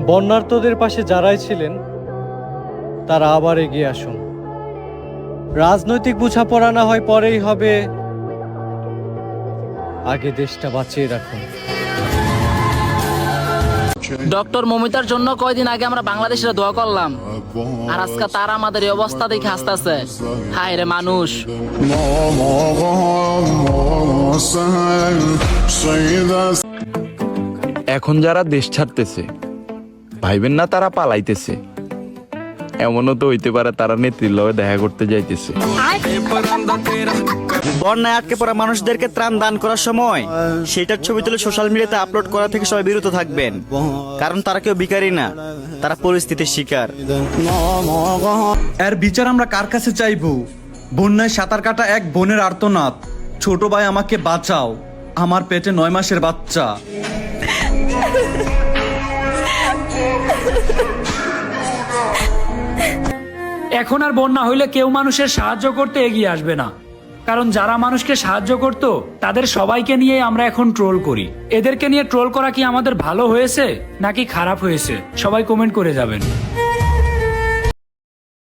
বন্যার্তদের পাশে যারাই ছিলেন তারা আবার এগিয়ে আসুন। রাজনৈতিক বোঝাপড়া না হয় পরেই হবে, আগে দেশটা বাঁচিয়ে রাখুন। ডক্টর মমিতার জন্য কয়দিন আগে আমরা বাংলাদেশের দোয়া করলাম, আর আজকে তারা আমাদের এই অবস্থা দেখে হাসতেছে। হায় রে মানুষ। এখন যারা দেশ ছাড়তেছে ভাইবেন না তারা পালাইতেছে, এমনও তো হইতে পারে তারা নেত্রীর লগে দেখা করতে যাইতেছে। বন্যায় আটকে পড়া মানুষদেরকে ত্রাণ দান করার সময় সেটার ছবি তুলে সোশ্যাল মিডিয়াতে আপলোড করা থেকে সবাই বিরত থাকবেন, কারণ তারা কেউ ভিখারি না, তারা পরিস্থিতির শিকার। এর বিচার আমরা কার কাছে চাইবো? বন্যায় সাঁতার কাটা এক বোনের আর্তনাদ, ছোট ভাই আমাকে বাঁচাও, আমার পেটে 9 মাসের বাচ্চা। এখন আর বন্যা হইলে কেউ মানুষের সাহায্য করতে এগিয়ে আসবে না, কারণ যারা মানুষকে সাহায্য করত তাদের সবাইকে নিয়ে আমরা এখন ট্রোল করি। এদেরকে নিয়ে ট্রোল করা কি আমাদের ভালো হয়েছে নাকি খারাপ হয়েছে? সবাই কমেন্ট করে যাবেন।